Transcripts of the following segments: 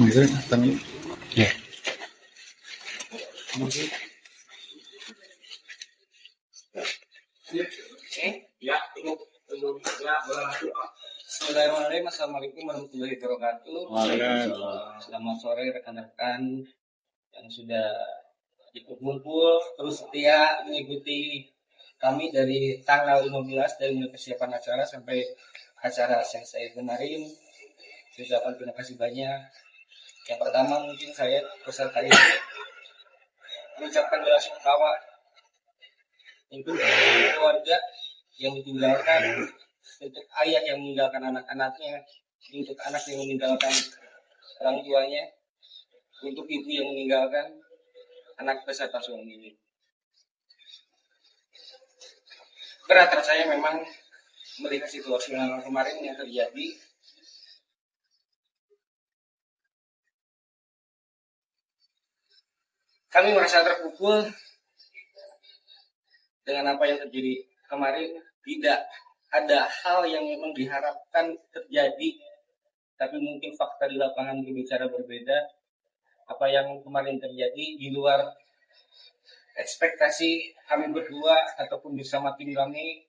Mungkin tangan. Ya. Bismillahirrahmanirrahim. Assalamualaikum warahmatullahi wabarakatuh. Selamat sore rekan-rekan yang sudah ikut kumpul terus setia mengikuti kami dari tanggal 15 dari mulai persiapan acara sampai acara selesai kemarin. Saya ucapkan terima kasih banyak. Yang pertama mungkin saya peserta ini mengucapkan bela sungkawa untuk keluarga yang ditinggalkan, untuk ayah yang meninggalkan anak-anaknya, untuk anak yang meninggalkan orang tuanya, untuk ibu yang meninggalkan anak beserta suaminya. Berat rasanya memang melihat situasi yang kemarin yang terjadi. Kami merasa terpukul dengan apa yang terjadi kemarin. Tidak ada hal yang memang diharapkan terjadi, tapi mungkin fakta di lapangan berbicara berbeda. Apa yang kemarin terjadi di luar ekspektasi kami berdua ataupun bersama tim kami.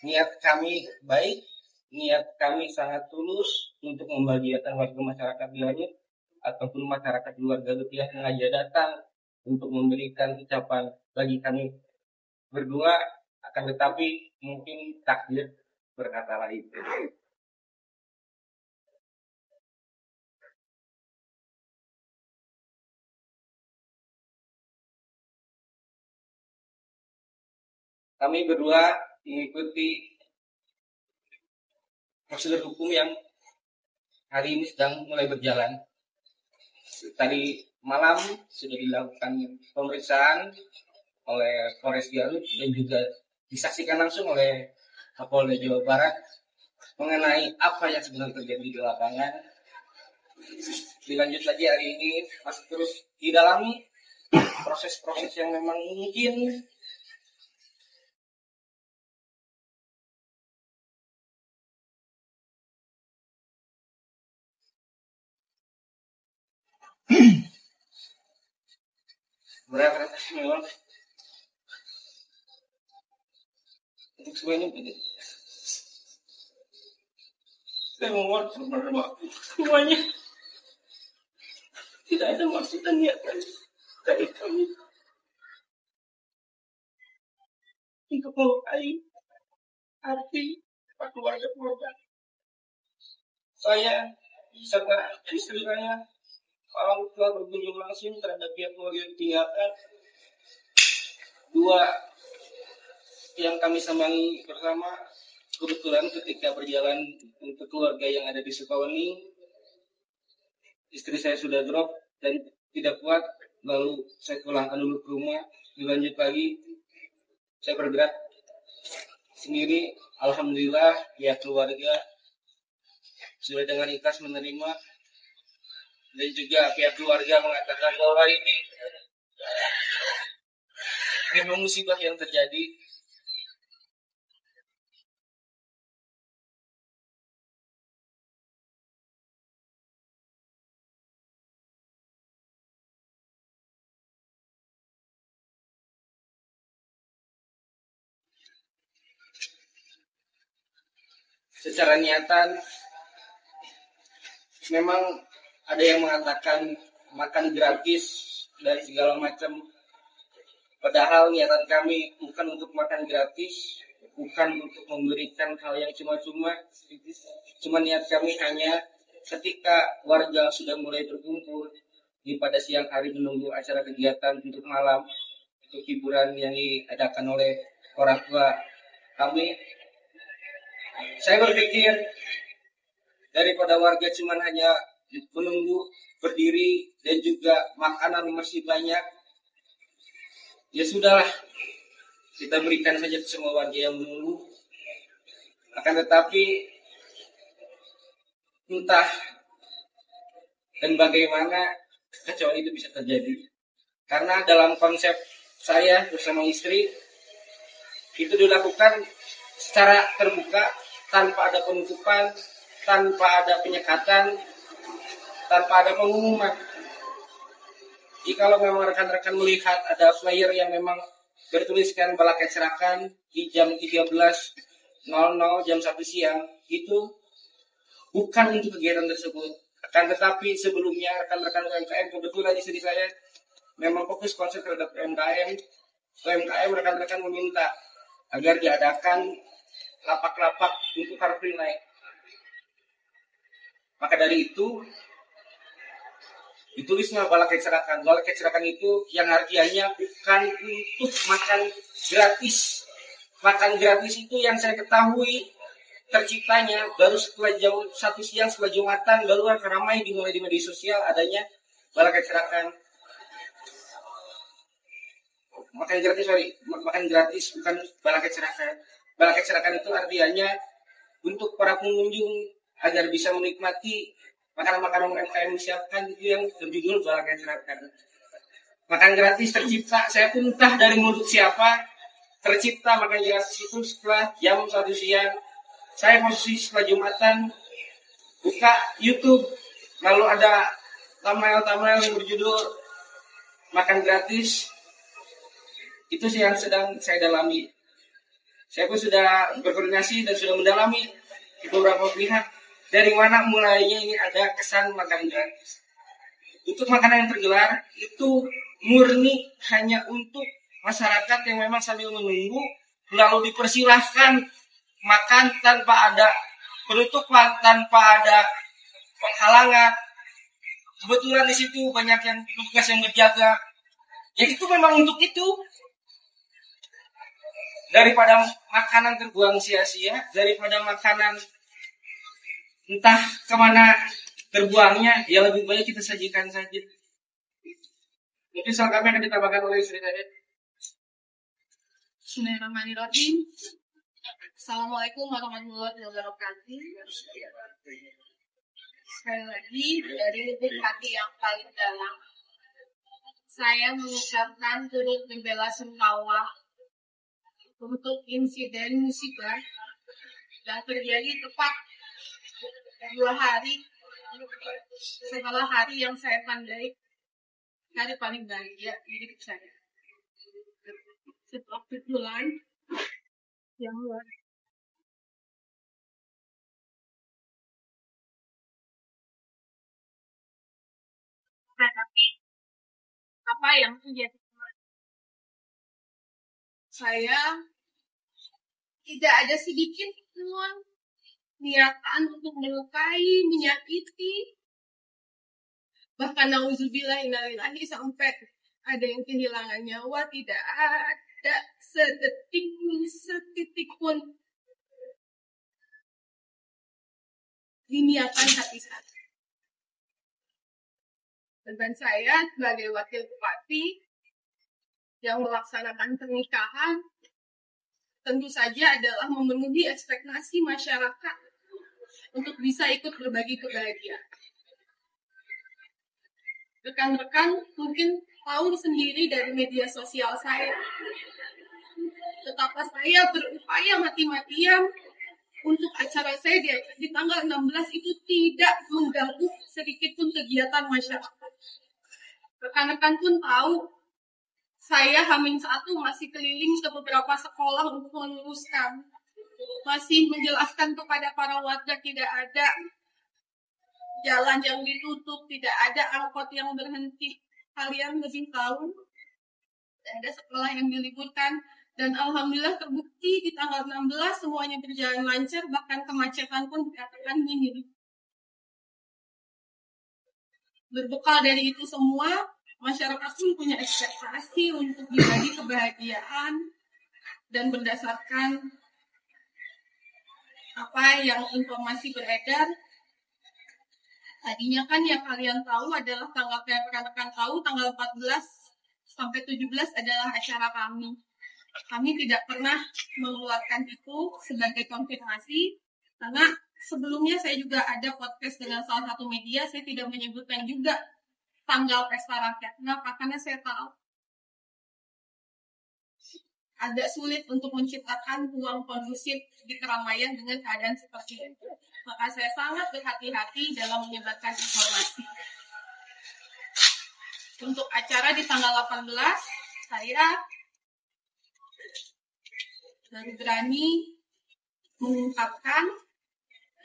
Niat kami baik, niat kami sangat tulus untuk membahagiakan warga masyarakat Garut ataupun masyarakat luar Garut yang sengaja datang untuk memberikan ucapan bagi kami berdua, akan tetapi mungkin takdir berkata lain. Kami berdua mengikuti prosedur hukum yang hari ini sedang mulai berjalan. Tadi malam sudah dilakukan pemeriksaan oleh Polres Garut dan juga disaksikan langsung oleh Kapolda Jawa Barat mengenai apa yang sebenarnya terjadi di lapangan. Dilanjut lagi hari ini masih terus didalami proses-proses yang memang mungkin berat memang untuk semua ini. Saya mohon semuanya. Tidak ada maksud dan niatan dari kami untuk melukai hati keluarga korban. Saya serta istri saya telah berkunjung langsung terhadap pihak keluarga yang ditinggalkan. Dua yang kami sambangi bersama kebetulan ketika berjalan untuk keluarga yang ada di Sukawani, istri saya sudah drop dan tidak kuat, lalu saya pulangkan dulu ke rumah. Dilanjut lagi saya bergerak sendiri. Alhamdulillah ya keluarga sudah dengan ikhlas menerima, dan juga pihak keluarga mengatakan bahwa ini memang musibah yang terjadi. Secara niatan memang ada yang mengatakan makan gratis dari segala macam. Padahal niatan kami bukan untuk makan gratis, bukan untuk memberikan hal yang cuma-cuma. Cuma niat kami hanya ketika warga sudah mulai berkumpul di pada siang hari menunggu acara kegiatan untuk malam, untuk hiburan yang diadakan oleh orang tua kami. Saya berpikir daripada warga cuma hanya menunggu berdiri dan juga makanan masih banyak, ya sudahlah, kita berikan saja ke semua warga yang menunggu. Akan tetapi entah dan bagaimana kekacauan itu bisa terjadi, karena dalam konsep saya bersama istri itu dilakukan secara terbuka, tanpa ada penutupan, tanpa ada penyekatan. tanpa ada pengumuman. Jika memang rekan-rekan melihat ada flyer yang memang bertuliskan Bala Kecerakan di jam 13.00 jam 1 siang, itu bukan untuk kegiatan tersebut. Akan tetapi sebelumnya rekan-rekan UMKM, kebetulan istri saya memang fokus konsen terhadap UMKM rekan-rekan meminta agar diadakan lapak-lapak untuk Car Free Night. Maka dari itu ditulisnya Bala Kecerakan. Bala Kecerakan itu yang artinya bukan untuk makan gratis. Makan gratis itu yang saya ketahui terciptanya baru setelah jam 1 siang, setelah Jumatan, baru ramai dimulai di media sosial adanya Bala Kecerakan. Makan gratis bukan Bala Kecerakan. Bala Kecerakan itu artinya untuk para pengunjung agar bisa menikmati makanan-makanan UMKM disiapkan, itu yang berjudul Bala Kecerakan. Makan gratis tercipta, saya pun entah dari mulut siapa, tercipta makan gratis itu setelah jam 1 siang. Saya posisi setelah Jumatan buka YouTube, lalu ada thumbnail yang berjudul makan gratis. Itu sih yang sedang saya dalami. Saya pun sudah berkoordinasi dan sudah mendalami di beberapa pihak dari mana mulainya ini ada kesan makan gratis. Untuk makanan yang tergelar itu murni hanya untuk masyarakat yang memang sambil menunggu, lalu dipersilahkan makan tanpa ada penutupan, tanpa ada penghalangan. Kebetulan di situ banyak yang tugas yang berjaga. Ya itu memang untuk itu. Daripada makanan terbuang sia-sia, daripada makanan entah kemana terbuangnya, ya lebih baik kita sajikan saja. Mungkin soal kami akan ditambahkan oleh istri saya. Bismillahirrahmanirrahim. Assalamualaikum warahmatullahi wabarakatuh. Sekali lagi dari lubuk hati yang paling dalam, saya mengucapkan turut membela sungkawa untuk insiden musibah yang terjadi tepat 2 hari setelah hari yang saya pandai hari paling bahagia di hidup saya. Setelah bulan yang luar tapi apa yang terjadi? Saya tidak ada sedikit pun niatan untuk melukai, menyakiti, bahkan nauzubillah innalillahi sampai ada yang kehilangan nyawa. Tidak ada setitik pun diniatkan hati saya. Dan saya sebagai wakil bupati yang melaksanakan pernikahan tentu saja adalah memenuhi ekspektasi masyarakat untuk bisa ikut berbagi kebahagiaan. Rekan-rekan mungkin tahu sendiri dari media sosial saya betapa saya berupaya mati-matian untuk acara saya di tanggal 16 itu tidak mengganggu sedikit pun kegiatan masyarakat. Rekan-rekan pun tahu saya H-1 masih keliling ke beberapa sekolah untuk meluruskan, masih menjelaskan kepada para warga tidak ada jalan yang ditutup, tidak ada angkot yang berhenti. Kalian lebih tahu, ada sekolah yang diliburkan, dan alhamdulillah terbukti di tanggal 16 semuanya berjalan lancar, bahkan kemacetan pun dikatakan minim. Berbekal dari itu semua, masyarakat pun punya ekspektasi untuk berbagi kebahagiaan dan berdasarkan apa yang informasi beredar. Tadinya kan yang kalian tahu adalah tanggal rekan-rekan tahu tanggal 14 sampai 17 adalah acara kami. Kami tidak pernah mengeluarkan itu sebagai konfirmasi karena sebelumnya saya juga ada podcast dengan salah satu media, saya tidak menyebutkan juga tanggal pesta rakyat. Kenapa? Karena saya tahu agak sulit untuk menciptakan ruang kondusif di keramaian dengan keadaan seperti itu. maka saya sangat berhati-hati dalam menyebarkan informasi. Untuk acara di tanggal 18, saya baru berani mengungkapkan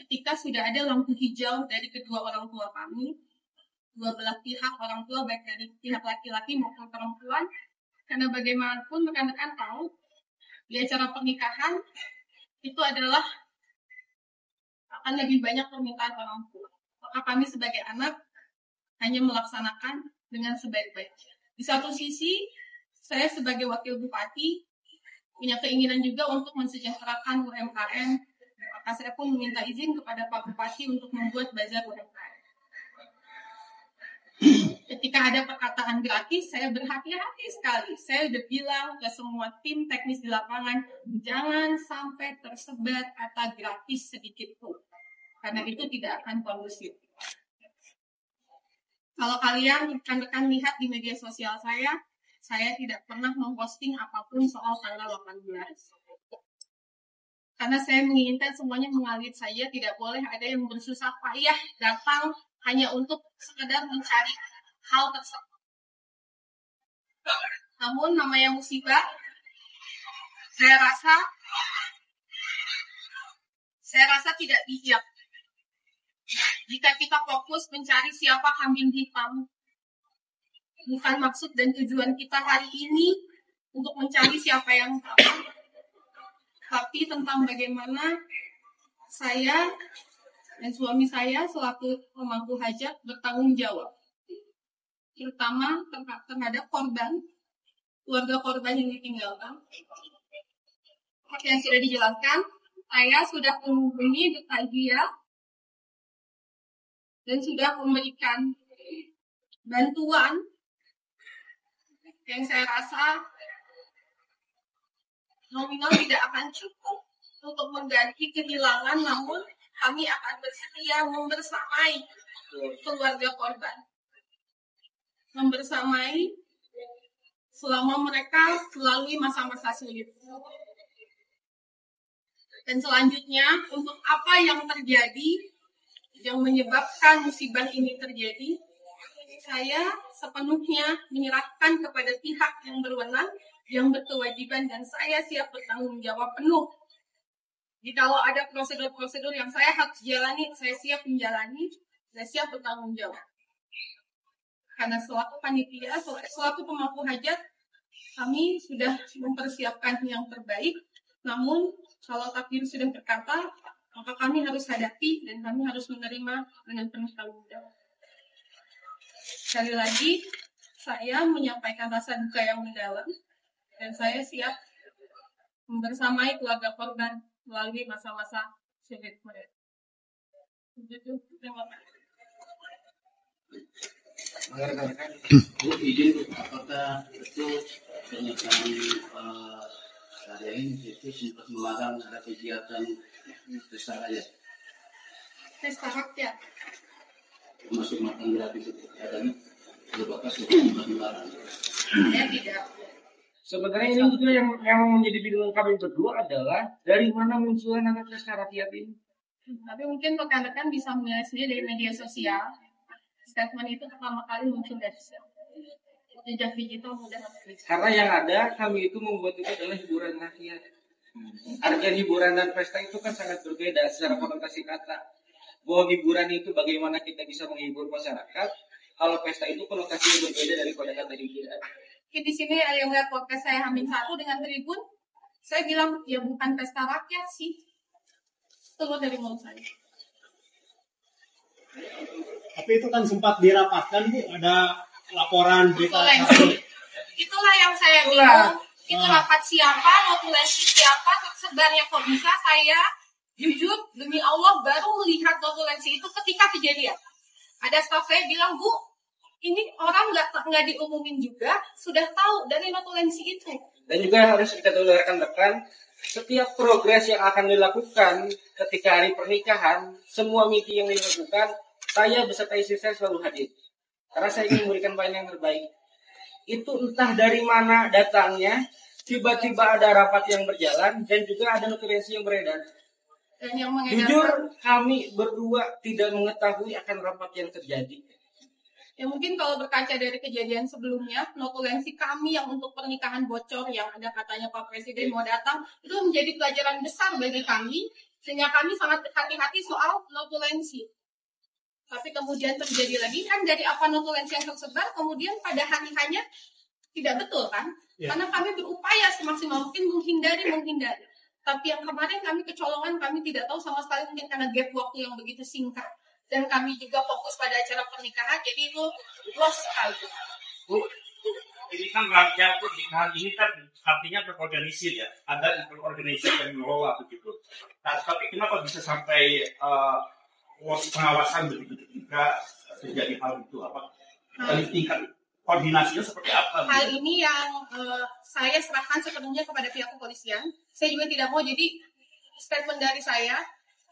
ketika sudah ada lampu hijau dari kedua orang tua kami, dua belah pihak orang tua, baik dari pihak laki-laki maupun perempuan, karena bagaimanapun rekan-rekan tahu, di acara pernikahan itu adalah akan lebih banyak permintaan orang tua. Maka kami sebagai anak hanya melaksanakan dengan sebaik-baiknya. Di satu sisi, saya sebagai wakil bupati punya keinginan juga untuk mensejahterakan UMKM. Maka saya pun meminta izin kepada Pak Bupati untuk membuat bazar UMKM. Ketika ada perkataan gratis, saya berhati-hati sekali. Saya udah bilang ke semua tim teknis di lapangan, jangan sampai tersebar kata gratis sedikit pun. Karena itu tidak akan kondusif. Kalau kalian rekan-rekan lihat di media sosial saya tidak pernah memposting apapun soal tanggal 18. Karena saya menginginkan semuanya mengalir saja, tidak boleh ada yang bersusah payah datang hanya untuk sekedar mencari hal tersebut. Namun namanya musibah, saya rasa tidak bijak jika kita fokus mencari siapa kambing hitam. Bukan maksud dan tujuan kita hari ini untuk mencari siapa yang salah, tapi tentang bagaimana saya dan suami saya selaku pemangku hajat bertanggung jawab, terutama terhadap korban, keluarga korban yang ditinggalkan. Seperti yang sudah dijelaskan, saya sudah menghubungi Detagia dan sudah memberikan bantuan yang saya rasa nominal tidak akan cukup untuk mengganti kehilangan, namun kami akan bersedia membersamai keluarga korban, membersamai selama mereka melalui masa-masa sulit. Dan selanjutnya, untuk apa yang terjadi, yang menyebabkan musibah ini terjadi, saya sepenuhnya menyerahkan kepada pihak yang berwenang, yang berkewajiban, dan saya siap bertanggung jawab penuh. Jikalau ada prosedur-prosedur yang saya harus jalani, saya siap menjalani, saya siap bertanggung jawab. Karena selaku panitia, selaku pemangku hajat, kami sudah mempersiapkan yang terbaik, namun kalau takdir sudah berkata, maka kami harus hadapi dan kami harus menerima dengan penuh tanggung jawab. Sekali lagi, saya menyampaikan rasa duka yang mendalam dan saya siap membersamai keluarga korban melalui masa-masa sulit mereka. Terima kasih. Rekan-rekan, Bu izin apakah itu pernyataan saya ini itu sempat melarang ada kegiatan pesta rakyat? Pesta rakyat. Masuk makan gratis itu adanya beberapa sempat melarang. Saya tidak. Sebenarnya ini juga yang menjadi bingung kami berdua adalah dari mana munculnya nama pesta rakyat ini. Tapi mungkin rekan-rekan bisa melihat sendiri dari media sosial. Statement itu pertama kali muncul dari jejak digital mudah sekali. Karena yang ada kami itu membuat itu adalah hiburan rakyat. Artinya hiburan dan pesta itu kan sangat berbeda secara konotasi kata. Bahwa hiburan itu bagaimana kita bisa menghibur masyarakat, kalau pesta itu konotasinya berbeda dari kata hiburan. Di sini ada yang lihat podcast saya Hamin 1 dengan Tribun, saya bilang ya bukan pesta rakyat sih. Keluar dari mulut saya. Tapi itu kan sempat dirapatkan, Bu, ada laporan berita. Itulah yang saya bingung. Itu rapat siapa, notulensi siapa, tersebarnya kok bisa. Saya jujur demi Allah baru melihat notulensi itu ketika kejadian. Ada staf saya bilang, Bu, ini orang nggak diumumin juga, sudah tahu dari notulensi itu. Dan juga harus diketahui rekan-rekan, setiap progres yang akan dilakukan ketika hari pernikahan, semua meeting yang dilakukan, saya beserta istri saya selalu hadir. Karena saya ingin memberikan pelayanan yang terbaik. Itu entah dari mana datangnya, tiba-tiba ada rapat yang berjalan, dan juga ada notulensi yang beredar. Dan yang Jujur, mengedarkan, kami berdua tidak mengetahui akan rapat yang terjadi. ya mungkin kalau berkaca dari kejadian sebelumnya, notulensi kami yang untuk pernikahan bocor yang ada katanya Pak Presiden mau datang, itu menjadi pelajaran besar bagi kami, sehingga kami sangat hati-hati soal notulensi. Tapi kemudian terjadi lagi, kan dari apa notulensi yang tersebar, kemudian pada hari-hanya tidak betul kan? Ya. Karena kami berupaya semaksimal mungkin menghindari. Tapi yang kemarin kami kecolongan, kami tidak tahu sama sekali mungkin karena gap waktu yang begitu singkat. Dan kami juga fokus pada acara pernikahan, jadi itu lost sekali. Bu, ini kan rangkaian pernikahan ini kan artinya terorganisir ya, ada terorganisir dan mengelola begitu. Nah, tapi kenapa bisa sampai pengawasan begitu ketika terjadi hal itu? Apa dari tingkat koordinasinya seperti apa? Hal ini yang saya serahkan sepenuhnya kepada pihak kepolisian. Saya juga tidak mau jadi statement dari saya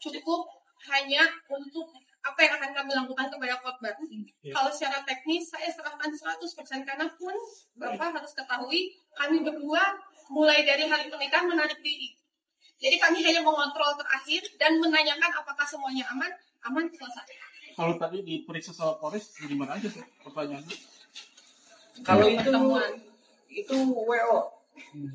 cukup hanya untuk apa yang akan kami lakukan kepada korban. Kalau secara teknis saya serahkan 100% karena pun Bapak harus ketahui kami berdua mulai dari hari pernikahan menarik diri. Jadi kami hanya mengontrol terakhir dan menanyakan apakah semuanya aman selesai. Kalau tadi diperiksa sama Polres, gimana aja tuh pertanyaannya? Kalau Pertemuan itu WO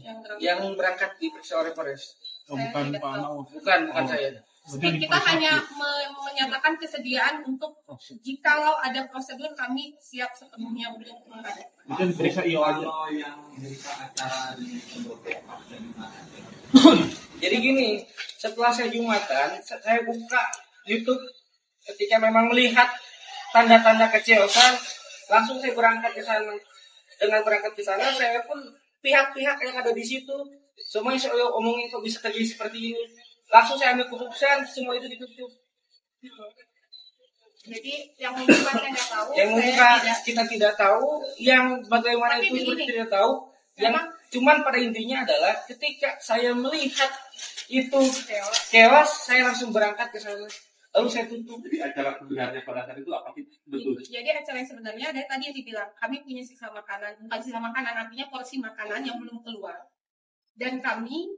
yang yang berangkat diperiksa oleh Polres. Oh, Saya bukan tidak Pak tahu. Anau. Bukan saya. Kita hanya menyatakan kesediaan untuk jikalau ada prosedur kami siap sepenuhnya untuk menghadapi. Mungkin diperiksa IO aja. Kalau yang berita acara di Pondok dan gimana? Jadi gini, setelah saya Jumatan, saya buka YouTube ketika memang melihat tanda-tanda kecelakaan, langsung saya berangkat ke sana. Dengan berangkat ke sana, saya pun pihak-pihak yang ada di situ, semua yang saya omongin kok bisa terjadi seperti ini. Langsung saya ambil keputusan, semua itu ditutup. Jadi yang membuka saya nggak tahu. Yang membuka saya tidak. kita tidak tahu, yang bagaimana Tapi itu begini, seperti tidak tahu. Yang memang- cuman pada intinya adalah ketika saya melihat itu chaos, saya langsung berangkat ke sana. Lalu saya tutup. Jadi acara sebenarnya pada saat itu apa sih? Betul. Jadi acara yang sebenarnya ada tadi yang dibilang kami punya sisa makanan, bukan sisa makanan artinya porsi makanan yang belum keluar. Dan kami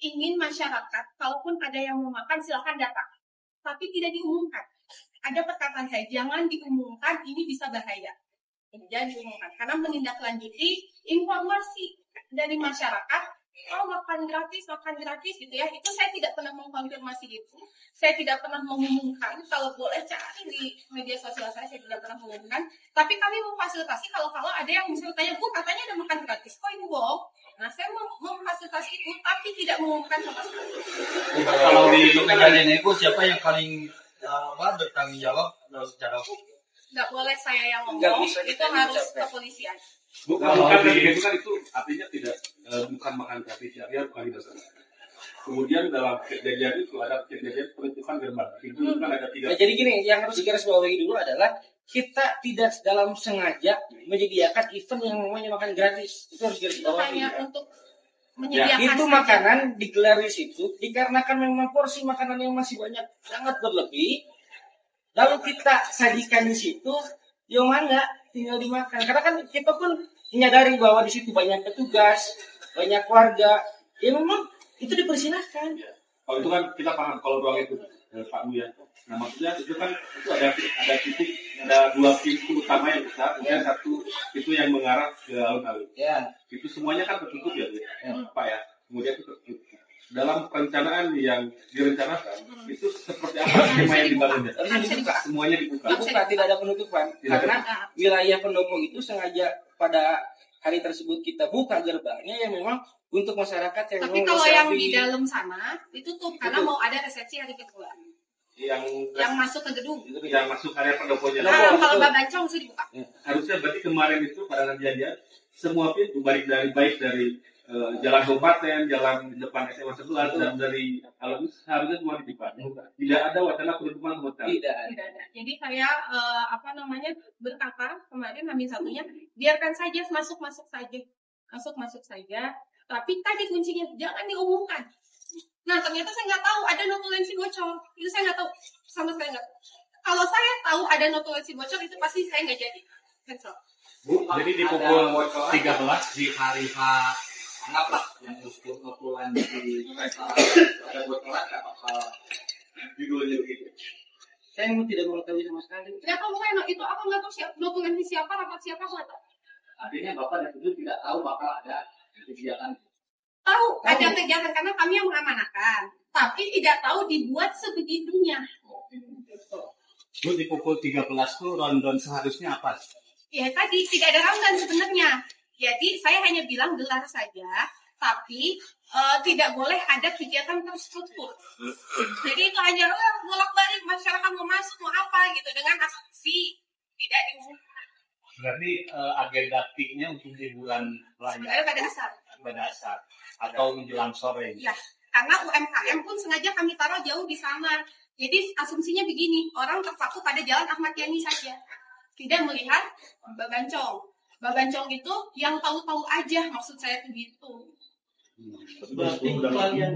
ingin masyarakat kalaupun ada yang mau makan silakan datang, tapi tidak diumumkan. Ada perkataan saya jangan diumumkan, ini bisa bahaya. Jangan diumumkan karena menindaklanjuti informasi dari masyarakat. Oh makan gratis gitu ya, itu saya tidak pernah mengkonfirmasi itu, saya tidak pernah mengumumkan. Kalau boleh cari di media sosial saya tidak pernah mengumumkan. Tapi kami memfasilitasi kalau ada yang misalnya tanya, Bu katanya ada makan gratis, kok ini bohong? Nah saya memfasilitasi itu, tapi tidak mengumumkan sama sekali. Kalau di kejadian itu siapa yang paling bertanggung jawab secara hukum? Nggak boleh saya yang Nggak ngomong, bisa itu kita harus ucapkan. kepolisian. Bukan itu kan itu artinya tidak bukan makan gratis ya, dia bukan itu. Kemudian dalam kejadian itu ada kejadian penutupan gerbang. Itu kan ada tiga. Nah, jadi gini, yang harus digarisbawahi dulu adalah kita tidak dalam sengaja menyediakan event yang namanya makan gratis. Itu harus Itu digarisbawahi. hanya untuk Ya, menyediakan itu saja. makanan digelar di situ dikarenakan memang porsi makanan yang masih banyak sangat berlebih. Lalu kita sajikan di situ, ya mana tinggal dimakan. Karena kan kita pun menyadari bahwa di situ banyak petugas, banyak warga. Ya memang itu dipersilahkan. Kalau itu kan kita paham kalau ruang itu Pak Bu ya. Nah maksudnya itu kan itu ada titik, ada dua pintu utama yang besar, kemudian satu itu yang mengarah ke alun-alun. Ya. Itu semuanya kan tertutup ya, Bu? Pak ya. Kemudian itu tertutup. Dalam perencanaan yang direncanakan itu seperti apa skema yang dibangunnya? Harus dibuka. Semuanya dibuka. Dibuka, tidak ada penutupan. Tidak ada. Karena wilayah pendopo itu sengaja pada hari tersebut kita buka gerbangnya yang memang untuk masyarakat yang Tapi mau kalau yang selfie. di dalam sana ditutup karena Betul. mau ada resepsi hari kedua. yang masuk ke gedung. yang masuk area pendoponya. Nah, Betul. kalau Babancong mesti dibuka. Harusnya berarti kemarin itu pada kejadian semua pintu baik dari jalan kabupaten, jalan depan SMA 11 dan dari alun harusnya semua dibuka. Tidak ada wacana penutupan hotel. Tidak. Tidak ada. Jadi saya berkata kemarin Hamin satunya biarkan saja masuk saja. Tapi tadi kuncinya jangan diumumkan. Nah ternyata saya nggak tahu ada notulensi bocor. Itu saya nggak tahu sama sekali nggak. Kalau saya tahu ada notulensi bocor itu pasti saya nggak jadi cancel. Bu, jadi di pukul 13 di hari H Anggaplah yang kepulan di kereta ada buat telat nggak apa judulnya begitu. Saya tidak mengetahui sama sekali. Ya kamu kan itu aku nggak tahu siapa dokumennya siapa, rapat siapa nggak tahu. Artinya bapak dan ibu tidak tahu bakal ada kegiatan. Tahu ada kegiatan karena kami yang mengamanahkan, tapi tidak tahu dibuat sebegitunya. Bu, di pukul 13 tuh rundown seharusnya apa? Ya tadi tidak ada rundown sebenarnya. Jadi saya hanya bilang gelar saja, tapi tidak boleh ada kegiatan terstruktur. Jadi itu hanya bolak-balik masyarakat mau masuk mau apa gitu dengan asumsi tidak diumumkan. Berarti agenda peak-nya untuk di bulan Sebenarnya pada asar atau menjelang sore. Ya, karena UMKM pun sengaja kami taruh jauh di sana. Jadi asumsinya begini, orang terpaku pada jalan Ahmad Yani saja, tidak melihat Babancong. Babancong itu yang tahu-tahu aja, maksud saya begitu. Berarti iklan yang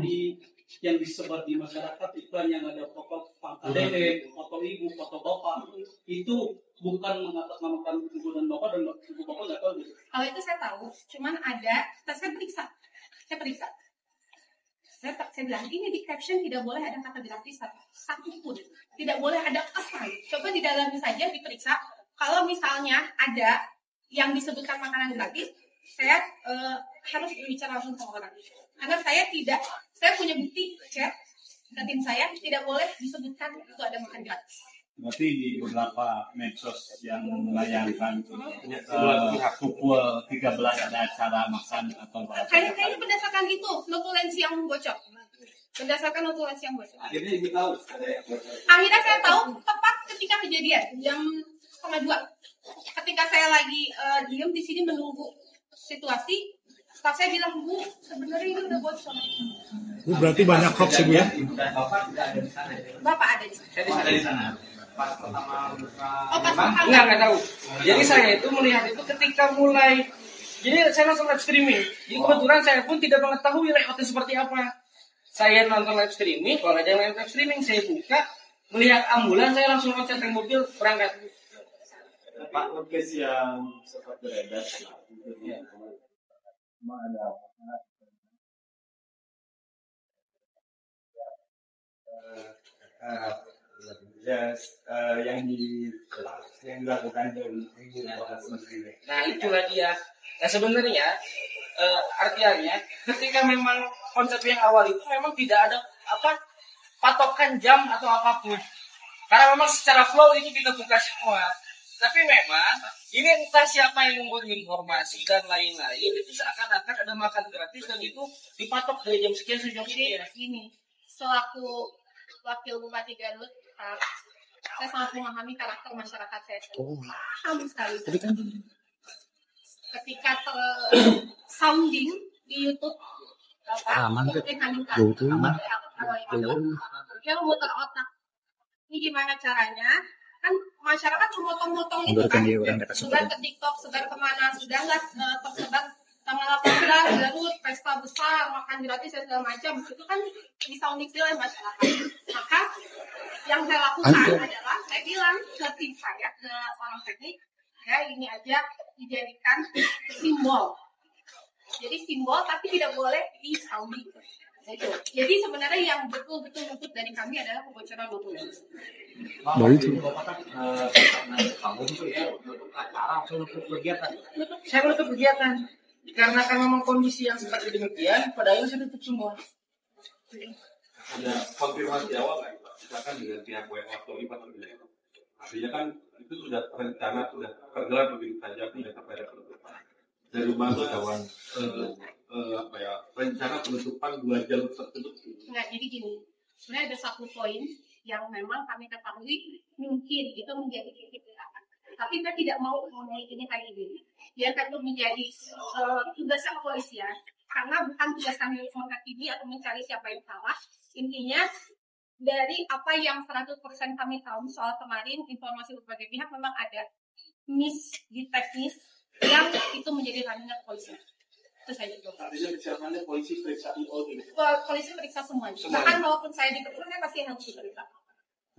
disebar di masyarakat, iklan yang ada foto Pak Dede, foto ibu, foto bapak, itu bukan mengatasnamakan ibu dan bapak, dan ibu bapak nggak tahu gitu. Kalau itu saya tahu, cuman ada, saya periksa. Saya bilang, ini di caption tidak boleh ada kata gratis satu pun. Tidak boleh ada pesan. Coba di dalamnya saja diperiksa. Kalau misalnya ada yang disebutkan makanan gratis, saya harus berbicara langsung sama orang. Karena saya punya bukti chat ke tim saya, tidak boleh disebutkan itu ada makan gratis. Berarti di beberapa medsos yang melayangkan pukul 13 ada acara makan atau apa? Kayaknya berdasarkan itu, notulensi yang bocor. Berdasarkan notulensi yang bocor. Akhirnya ibu tahu. Akhirnya saya tahu tepat ketika kejadian, jam 1:30. Ketika saya lagi diem di sini menunggu situasi, staff saya bilang, Bu, sebenarnya ini udah bocor. Bu, berarti banyak hoax Bu ya? Dan bapak tidak ada di sana. Bapak ada di sana. Saya Ada di sana. Pas pertama buka. Oh, pas pertama. nggak tahu. Jadi saya itu melihat itu ketika mulai. Jadi saya langsung live streaming. Jadi kebetulan saya pun tidak mengetahui layoutnya seperti apa. Saya nonton live streaming, kalau ada yang live streaming saya buka, melihat ambulans, saya langsung loncat ke mobil berangkat. Pak, lokasi yang sempat beredar yang dilakukan dari Nah itulah dia. Nah sebenarnya artinya ketika memang konsep yang awal itu memang tidak ada patokan jam atau apapun. Karena memang secara flow itu kita buka semua. Tapi memang ini entah siapa yang membuat informasi dan lain-lain itu seakan-akan ada makan gratis dan itu dipatok dari jam sekian sampai jam sekian. Ini selaku Wakil Bupati Garut, saya sangat memahami karakter masyarakat saya. Paham sekali. Ketika sounding di YouTube, dia memutar otak. Ini gimana caranya? Kan masyarakat memotong-motong itu kan, sebar ke TikTok, sebar kemana, sudah nggak tersebar tanggal 18 Garut, pesta besar, makan gratis dan segala macam, itu kan bisa unik oleh masyarakat. Maka yang saya lakukan adalah saya bilang ke tim saya, ke orang teknik, ya ini aja dijadikan simbol. Jadi simbol tapi tidak boleh disounding. Jadi sebenarnya yang betul-betul luput dari kami adalah kebocoran dokumen. Kamu tuh ya untuk acara untuk kegiatan. Saya menutup kegiatan karena kan memang kondisi yang seperti demikian, pada akhirnya saya tutup semua. ada konfirmasi awal nggak Pak? Misalkan dengan pihak WA terlibat terlibat. Artinya kan itu sudah rencana, sudah tergelar begitu saja, tidak sampai ada penutupan. Dari mana kawan rencana penutupan 2 jalur tertentu? Enggak, jadi gini, sebenarnya ada satu poin yang memang kami ketahui mungkin itu menjadi titik berat. Tapi kita tidak mau mengenai ini hari ini. Biarkan itu menjadi tugasnya kepolisian. Karena bukan tugas kami mengangkat ini atau mencari siapa yang salah. Intinya dari apa yang 100% kami tahu soal kemarin informasi berbagai pihak memang ada miss di teknis yang itu menjadi ranahnya kepolisian. Itu saja. Artinya misalnya polisi periksa IO gitu. Polisi periksa semuanya. Bahkan walaupun saya diperiksa, saya pasti harus diperiksa.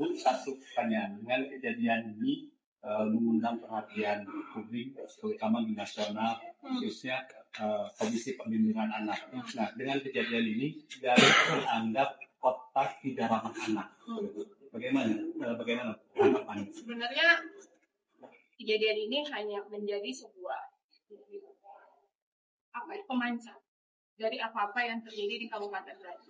Bu, satu pertanyaan dengan kejadian ini mengundang perhatian publik, terutama di nasional, khususnya Komisi Perlindungan Anak. Nah, dengan kejadian ini, Garut dianggap kota tidak ramah anak. Bagaimana tanggapannya? Sebenarnya kejadian ini hanya menjadi sebuah pemancar dari apa-apa yang terjadi di Kabupaten Garut.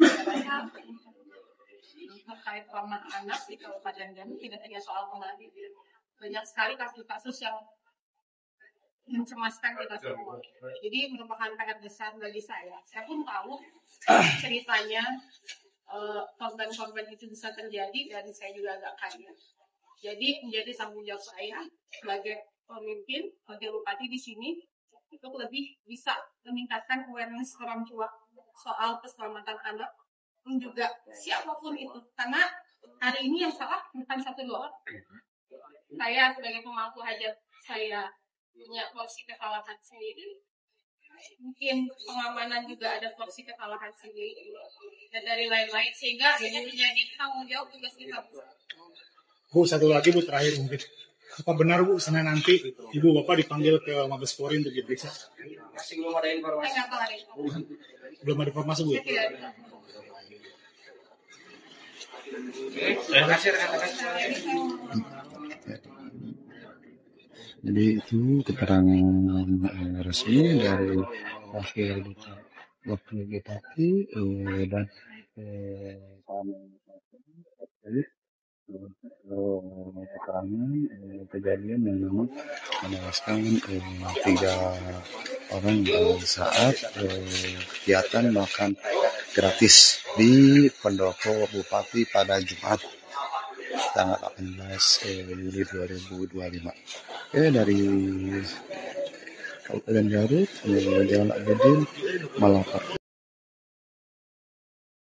Terkait ramah anak di Kabupaten Garut tidak hanya soal kembali, banyak sekali kasus-kasus yang mencemaskan kita semua. Jadi merupakan PR besar bagi saya. Saya pun tahu ceritanya korban-korban itu bisa terjadi dan saya juga agak kaget. Jadi menjadi tanggung jawab saya sebagai pemimpin, sebagai bupati di sini untuk lebih bisa meningkatkan awareness orang tua soal keselamatan anak pun juga siapapun itu. Karena hari ini yang salah bukan 1-2 orang. Saya sebagai pemangku hajat, saya punya porsi kesalahan sendiri. Mungkin pengamanan juga ada porsi kesalahan sendiri. Dan dari lain-lain, sehingga ini menjadi tanggung jawab tugas kita. Bu, satu lagi Bu, terakhir mungkin. Apa benar Bu, Senin nanti Ibu Bapak dipanggil ke Mabes Polri untuk diperiksa? Masih belum ada informasi. Saya nggak tahu hari ini. Belum ada informasi Bu? Saya tidak ada. Terima kasih rekan-rekan. Jadi itu keterangan resmi dari wakil bupati dan keterangan kejadian yang memang menewaskan 3 orang saat kegiatan makan gratis di Pendopo Bupati pada Jumat tanggal 18 Juli 2025. Oke, dari Kabupaten Garut, Jalan Abidin, Malapar.